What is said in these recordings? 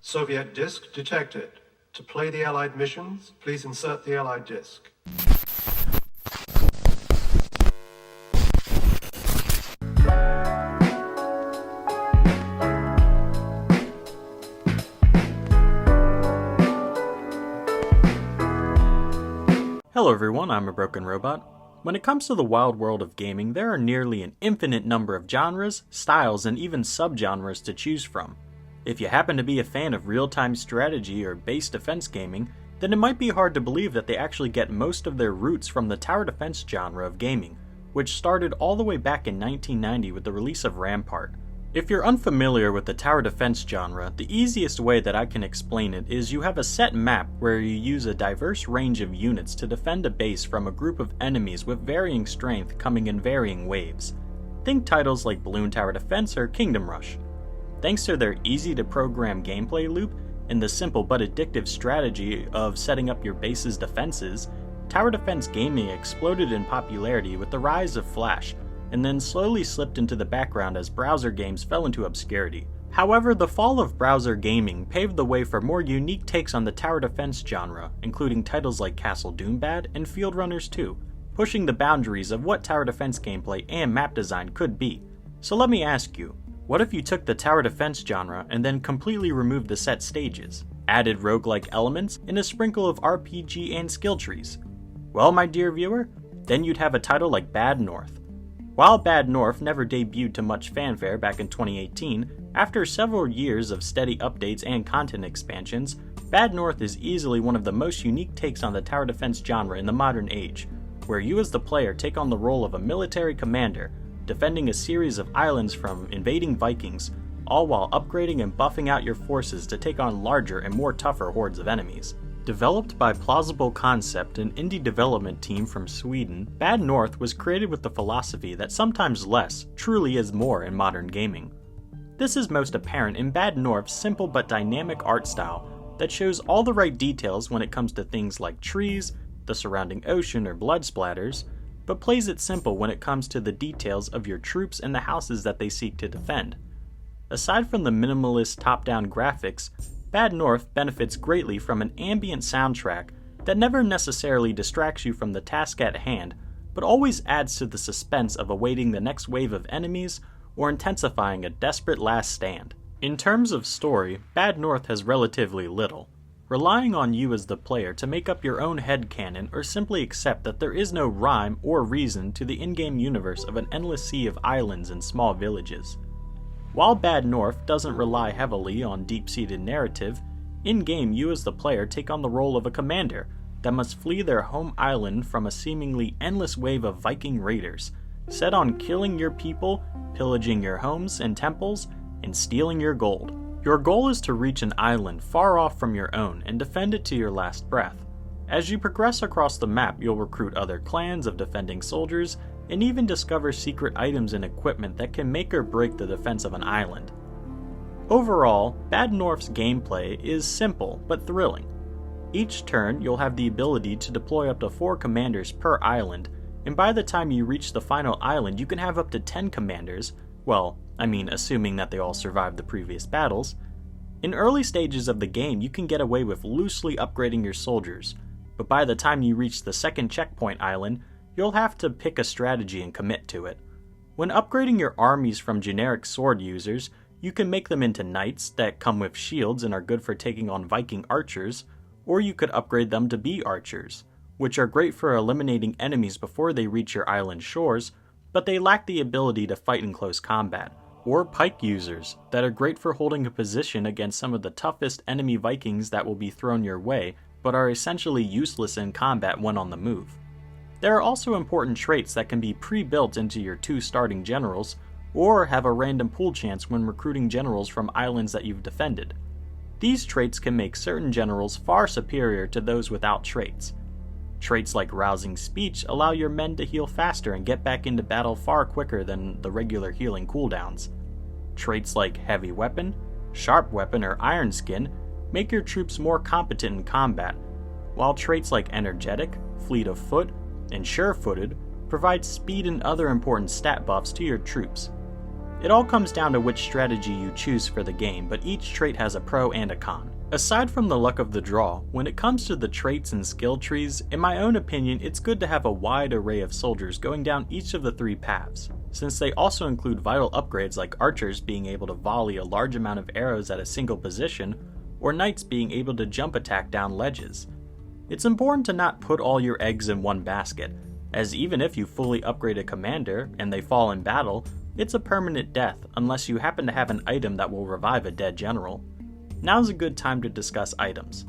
Soviet disk detected. To play the Allied missions, please insert the Allied disk. Hello everyone, I'm a Broken Robot. When it comes to the wild world of gaming, there are nearly an infinite number of genres, styles, and even subgenres to choose from. If you happen to be a fan of real-time strategy or base defense gaming, then it might be hard to believe that they actually get most of their roots from the tower defense genre of gaming, which started all the way back in 1990 with the release of Rampart. If you're unfamiliar with the tower defense genre, the easiest way that I can explain it is you have a set map where you use a diverse range of units to defend a base from a group of enemies with varying strength coming in varying waves. Think titles like Balloon Tower Defense or Kingdom Rush. Thanks to their easy-to-program gameplay loop and the simple but addictive strategy of setting up your base's defenses, tower defense gaming exploded in popularity with the rise of Flash, and then slowly slipped into the background as browser games fell into obscurity. However, the fall of browser gaming paved the way for more unique takes on the tower defense genre, including titles like Castle Doombad and Field Runners 2, pushing the boundaries of what tower defense gameplay and map design could be. So let me ask you, what if you took the tower defense genre and then completely removed the set stages, added roguelike elements, and a sprinkle of RPG and skill trees? Well, my dear viewer, then you'd have a title like Bad North. While Bad North never debuted to much fanfare back in 2018, after several years of steady updates and content expansions, Bad North is easily one of the most unique takes on the tower defense genre in the modern age, where you as the player take on the role of a military commander, defending a series of islands from invading Vikings, all while upgrading and buffing out your forces to take on larger and more tougher hordes of enemies. Developed by Plausible Concept, an indie development team from Sweden, Bad North was created with the philosophy that sometimes less truly is more in modern gaming. This is most apparent in Bad North's simple but dynamic art style that shows all the right details when it comes to things like trees, the surrounding ocean, or blood splatters, but plays it simple when it comes to the details of your troops and the houses that they seek to defend. Aside from the minimalist top-down graphics, Bad North benefits greatly from an ambient soundtrack that never necessarily distracts you from the task at hand, but always adds to the suspense of awaiting the next wave of enemies or intensifying a desperate last stand. In terms of story, Bad North has relatively little, relying on you as the player to make up your own headcanon or simply accept that there is no rhyme or reason to the in-game universe of an endless sea of islands and small villages. While Bad North doesn't rely heavily on deep-seated narrative, in-game you as the player take on the role of a commander that must flee their home island from a seemingly endless wave of Viking raiders, set on killing your people, pillaging your homes and temples, and stealing your gold. Your goal is to reach an island far off from your own and defend it to your last breath. As you progress across the map, you'll recruit other clans of defending soldiers and even discover secret items and equipment that can make or break the defense of an island. Overall, Bad North's gameplay is simple but thrilling. Each turn, you'll have the ability to deploy up to 4 commanders per island, and by the time you reach the final island, you can have up to 10 commanders, well, I mean assuming that they all survived the previous battles. In early stages of the game, you can get away with loosely upgrading your soldiers, but by the time you reach the second checkpoint island, you'll have to pick a strategy and commit to it. When upgrading your armies from generic sword users, you can make them into knights that come with shields and are good for taking on Viking archers, or you could upgrade them to be archers, which are great for eliminating enemies before they reach your island shores, but they lack the ability to fight in close combat, or pike users that are great for holding a position against some of the toughest enemy Vikings that will be thrown your way, but are essentially useless in combat when on the move. There are also important traits that can be pre-built into your 2 starting generals, or have a random pool chance when recruiting generals from islands that you've defended. These traits can make certain generals far superior to those without traits. Traits like rousing speech allow your men to heal faster and get back into battle far quicker than the regular healing cooldowns. Traits like heavy weapon, sharp weapon, or iron skin make your troops more competent in combat, while traits like energetic, fleet of foot, and sure-footed provide speed and other important stat buffs to your troops. It all comes down to which strategy you choose for the game, but each trait has a pro and a con. Aside from the luck of the draw, when it comes to the traits and skill trees, in my own opinion, it's good to have a wide array of soldiers going down each of the 3 paths, since they also include vital upgrades like archers being able to volley a large amount of arrows at a single position, or knights being able to jump attack down ledges. It's important to not put all your eggs in one basket, as even if you fully upgrade a commander and they fall in battle, it's a permanent death unless you happen to have an item that will revive a dead general. Now's a good time to discuss items.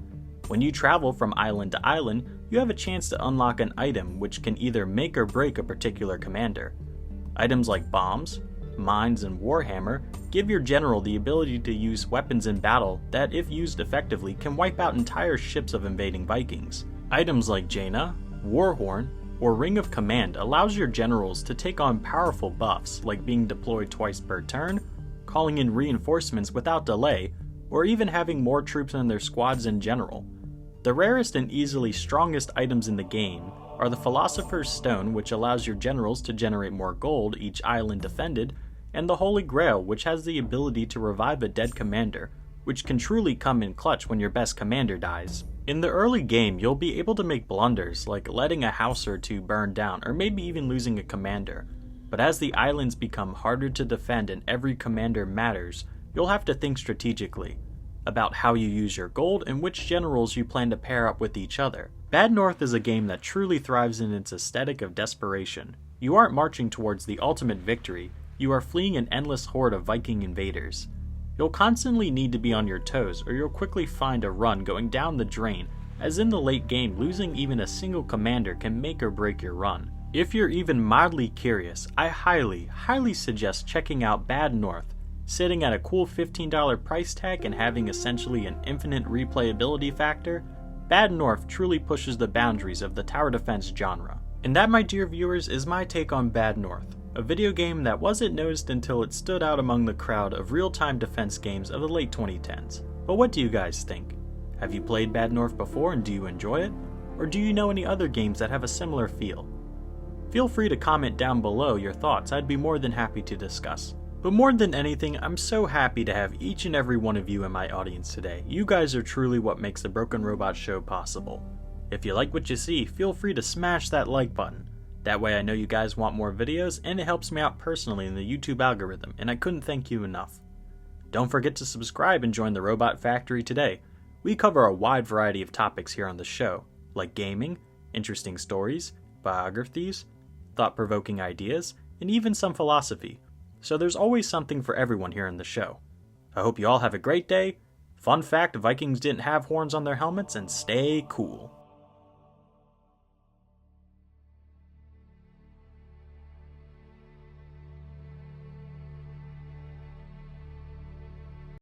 When you travel from island to island, you have a chance to unlock an item which can either make or break a particular commander. Items like bombs, mines, and warhammer give your general the ability to use weapons in battle that, if used effectively, can wipe out entire ships of invading Vikings. Items like Genera, Warhorn, or Ring of Command allows your generals to take on powerful buffs like being deployed twice per turn, calling in reinforcements without delay, or even having more troops in their squads in general. The rarest and easily strongest items in the game are the Philosopher's Stone, which allows your generals to generate more gold each island defended, and the Holy Grail, which has the ability to revive a dead commander, which can truly come in clutch when your best commander dies. In the early game, you'll be able to make blunders like letting a house or 2 burn down, or maybe even losing a commander. But as the islands become harder to defend and every commander matters, you'll have to think strategically about how you use your gold and which generals you plan to pair up with each other. Bad North is a game that truly thrives in its aesthetic of desperation. You aren't marching towards the ultimate victory, you are fleeing an endless horde of Viking invaders. You'll constantly need to be on your toes, or you'll quickly find a run going down the drain, as in the late game losing even a single commander can make or break your run. If you're even mildly curious, I highly suggest checking out Bad North. Sitting at a cool $15 price tag and having essentially an infinite replayability factor, Bad North truly pushes the boundaries of the tower defense genre. And that, my dear viewers, is my take on Bad North, a video game that wasn't noticed until it stood out among the crowd of real-time defense games of the late 2010s. But what do you guys think? Have you played Bad North before and do you enjoy it? Or do you know any other games that have a similar feel? Feel free to comment down below your thoughts, I'd be more than happy to discuss. But more than anything, I'm so happy to have each and every one of you in my audience today. You guys are truly what makes the Broken Robot Show possible. If you like what you see, feel free to smash that like button. That way I know you guys want more videos, and it helps me out personally in the YouTube algorithm, and I couldn't thank you enough. Don't forget to subscribe and join the Robot Factory today. We cover a wide variety of topics here on the show, like gaming, interesting stories, biographies, thought-provoking ideas, and even some philosophy. So there's always something for everyone here in the show. I hope you all have a great day. Fun fact, Vikings didn't have horns on their helmets, and stay cool.